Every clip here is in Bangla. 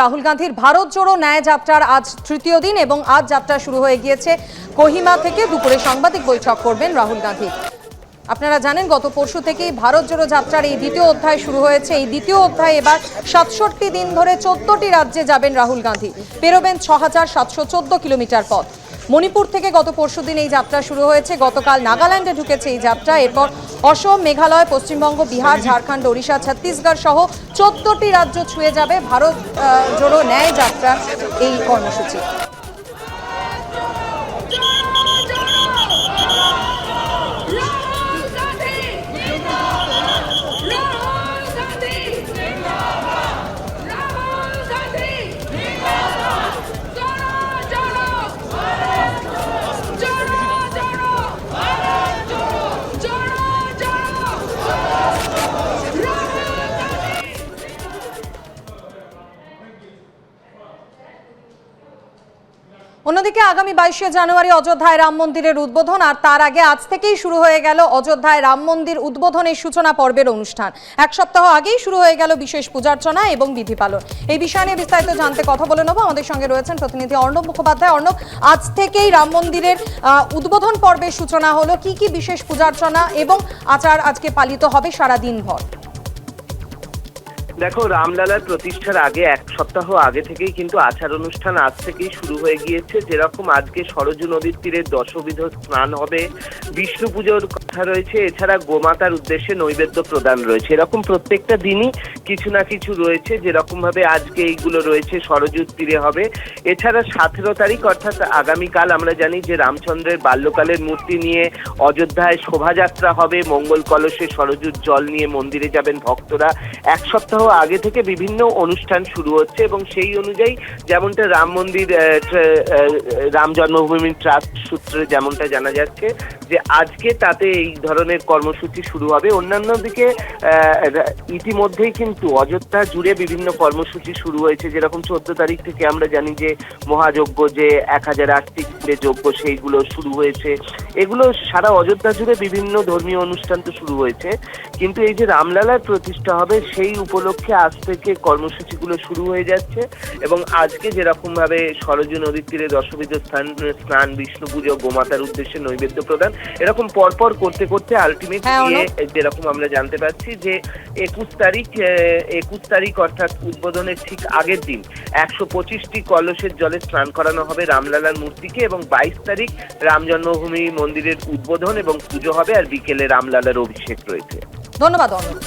রাহুল গান্ধীর ভারত জোড়ো ন্যায় যাত্রার আজ তৃতীয় দিন এবং আজ যাত্রা শুরু হয়ে গিয়েছে কোহিমা থেকে। দুপুরে সাংবাদিক বৈঠক করবেন রাহুল গান্ধী। আপনারা জানেন গত পরশু থেকেই ভারত জোড়ো যাত্রার এই দ্বিতীয় অধ্যায় শুরু হয়েছে। এই দ্বিতীয় অধ্যায় এবার ৬৭ দিন ধরে ১৪টি রাজ্যে যাবেন রাহুল গান্ধী। পেরোবেন ৬,৭১৪ কিলোমিটার পথ। মণিপুর থেকে গত পরশুদিন এই যাত্রা শুরু হয়েছে। গতকাল নাগাল্যান্ডে ঢুকেছে এই যাত্রা। এরপর অসম, মেঘালয়, পশ্চিমবঙ্গ, বিহার, ঝাড়খণ্ড, ওড়িশা, ছত্তিশগড় সহ ১৪টি রাজ্য ছুঁয়ে যাবে ভারত জোড়ো ন্যায় যাত্রার এই কর্মসূচি। অন্যদিকে আগামী ২২শে জানুয়ারি অযোধ্যায় রাম মন্দিরের উদ্বোধন, আর তার আগে আজ থেকেই শুরু হয়ে গেল অযোধ্যায় রাম মন্দির উদ্বোধনের সূচনা পর্বের অনুষ্ঠান। এক সপ্তাহ আগেই শুরু হয়ে গেল বিশেষ পূজার্চনা এবং বিধি পালন। এই বিষয় নিয়ে বিস্তারিত জানতে কথা বলে নেব। আমাদের সঙ্গে রয়েছেন প্রতিনিধি অর্ণব মুখোপাধ্যায়। অর্ণব, আজ থেকেই রাম মন্দিরের উদ্বোধন পর্বের সূচনা হলো, কি কি বিশেষ পূজার্চনা এবং আচার আজকে পালিত হবে সারাদিন ভর? দেখো, রামলালার প্রতিষ্ঠার আগে এক সপ্তাহ আগে থেকেই কিন্তু আচার অনুষ্ঠান আজ থেকেই শুরু হয়ে গিয়েছে। যেরকম আজকে সরজু নদীর তীরে দশবিধ স্নান হবে, বিষ্ণু পুজোর কথা রয়েছে, এছাড়া গোমাতার উদ্দেশ্যে নৈবেদ্য প্রদান রয়েছে। এরকম প্রত্যেকটা দিনই কিছু না কিছু রয়েছে। যেরকম ভাবে আজকে এইগুলো রয়েছে সরজুর তীরে হবে। এছাড়া ১৭ তারিখ অর্থাৎ আগামীকাল আমরা জানি যে রামচন্দ্রের বাল্যকালের মূর্তি নিয়ে অযোধ্যায় শোভাযাত্রা হবে। মঙ্গল কলসে সরজুর জল নিয়ে মন্দিরে যাবেন ভক্তরা। এক সপ্তাহ আগে থেকে বিভিন্ন অনুষ্ঠান শুরু হচ্ছে এবং সেই অনুযায়ী যেমনটা রাম মন্দির রাম জন্মভূমি ট্রাস্ট সূত্রে যেমনটা জানা যাচ্ছে যে আজকে তাতে এই ধরনের কর্মসূচি শুরু হবে। অন্যান্য দিকে ইতিমধ্যেই কিন্তু অযোধ্যা জুড়ে বিভিন্ন কর্মসূচি শুরু হয়েছে। যেরকম ১৪ তারিখ থেকে আমরা জানি যে মহাযজ্ঞ, যে ১০০৮টি যজ্ঞ, সেইগুলো শুরু হয়েছে। এগুলো সারা অযোধ্যা জুড়ে বিভিন্ন ধর্মীয় অনুষ্ঠান তো শুরু হয়েছে, কিন্তু এই যে রামলালার প্রতিষ্ঠা হবে সেই উপলক্ষে আজ থেকে কর্মসূচিগুলো শুরু হয়ে যাচ্ছে। এবং আজকে যেরকম ভাবে সরজু নদীর তীরে দশবিধ স্নান, বিষ্ণু পুজো, গোমাতার উদ্দেশ্যে নৈবেদ্য প্রদান, এরকম পরপর করতে করতে আলটিমেট যেরকম আমরা জানতে পারছি যে ২১ তারিখ অর্থাৎ উদ্বোধনের ঠিক আগের দিন ১২৫টি কলসের জলে স্নান করানো হবে রামলালার মূর্তিকে এবং ২২ তারিখ রাম জন্মভূমি মন্দিরের উদ্বোধন এবং পুজো হবে, আর বিকেলে রামলালার অভিষেক রয়েছে। ধন্যবাদ অর্ণব।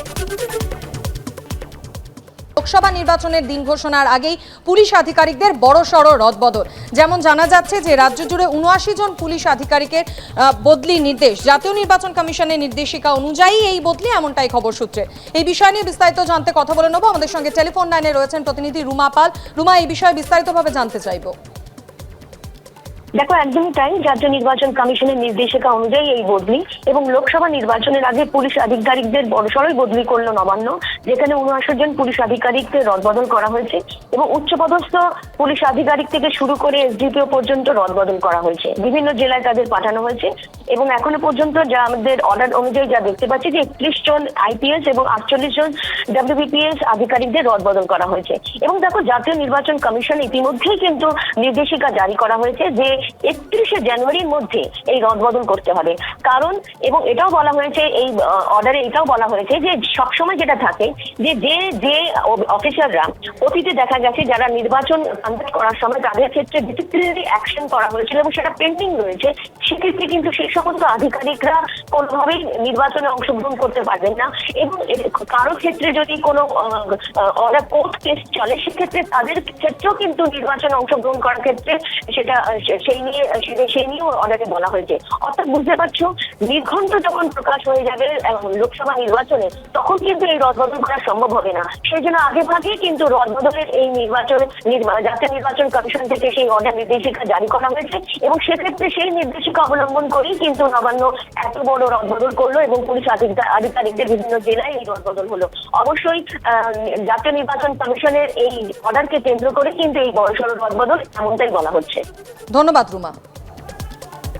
লোকসভা নির্বাচনের দিন ঘোষণার আগেই পুলিশ আধিকারিকদের বড়সড় রদবদল। যেমন জানা যাচ্ছে যে রাজ্য জুড়ে ৭৯ জন পুলিশ আধিকারিকের বদলি নির্দেশ। জাতীয় নির্বাচন কমিশনের নির্দেশিকা অনুযায়ী এই বদলি, এমনটাই খবর সূত্রে। এই বিষয় নিয়ে বিস্তারিত জানতে কথা বলে নেব। আমাদের সঙ্গে টেলিফোন লাইনে রয়েছেন প্রতিনিধি রুমা পাল। রুমা, এই বিষয়ে বিস্তারিতভাবে জানতে চাইব। দেখো, একদমই তাই। জাতীয় নির্বাচন কমিশনের নির্দেশিকা অনুযায়ী এই বদলি এবং লোকসভা নির্বাচনের আগে পুলিশ আধিকারিকদের বড়সড়ই বদলি করলো নবান্ন, যেখানে ৭৯ জন পুলিশ আধিকারিককে রদবদল করা হয়েছে এবং উচ্চপদস্থ পুলিশ আধিকারিক থেকে শুরু করে এসডিপিও পর্যন্ত রদবদল করা হয়েছে। বিভিন্ন জেলায় তাদের পাঠানো হয়েছে এবং এখনো পর্যন্ত যা আমাদের অর্ডার অনুযায়ী যা দেখতে পাচ্ছি যে ৩১ জন আইপিএস এবং ৪৮ জন ডব্লিউবিপিএস আধিকারিকদের রদবদল করা হয়েছে। এবং দেখো, জাতীয় নির্বাচন কমিশন ইতিমধ্যেই কিন্তু নির্দেশিকা জারি করা হয়েছে যে ৩১শে জানুয়ারির মধ্যে এই রদবদল করতে হবে। কারণ এবং এটাও বলা হয়েছে, এই অর্ডারে এটাও বলা হয়েছে যে সবসময় যেটা থাকে যে যে অফিসাররা অতীতে দেখা গেছে যারা নির্বাচন কন্ডাক্ট করার সময় তাদের ক্ষেত্রে ডিসিপ্লিনারি অ্যাকশন করা হয়েছিল এবং সেটা পেন্ডিং রয়েছে, সেক্ষেত্রে কিন্তু সেই সমস্ত আধিকারিকরা কোনোভাবেই নির্বাচনে অংশগ্রহণ করতে পারবেন না। এবং কারো ক্ষেত্রে যদি কোনো কোর্ট কেস চলে, সেক্ষেত্রে তাদের ক্ষেত্রেও কিন্তু নির্বাচনে অংশগ্রহণ করার ক্ষেত্রে সেটা সেই নিয়েও অর্ডারে বলা হয়েছে। অর্থাৎ বুঝতে পারছো, নির্ঘণ্ট যখন প্রকাশ হয়ে যাবে লোকসভা নির্বাচনে, তখন কিন্তু এই রদবদল করা সম্ভব হবে না। সেই জন্য আগে ভাগেই কিন্তু রদবদলের এই জাতীয় নির্বাচন কমিশন থেকে সেই অর্ডার নির্দেশিকা জারি করা হয়েছে এবং সেক্ষেত্রে সেই নির্দেশিকা অবলম্বন করেই কিন্তু নবান্ন এত বড় রদবদল করলো এবং পুলিশ আধিকারিকদের বিভিন্ন জেলায় এই রদবদল হলো। অবশ্যই জাতীয় নির্বাচন কমিশনের এই অর্ডারকে কেন্দ্র করে কিন্তু এই বড়সড় রদবদল, এমনটাই বলা হচ্ছে। ধন্যবাদ রুমা।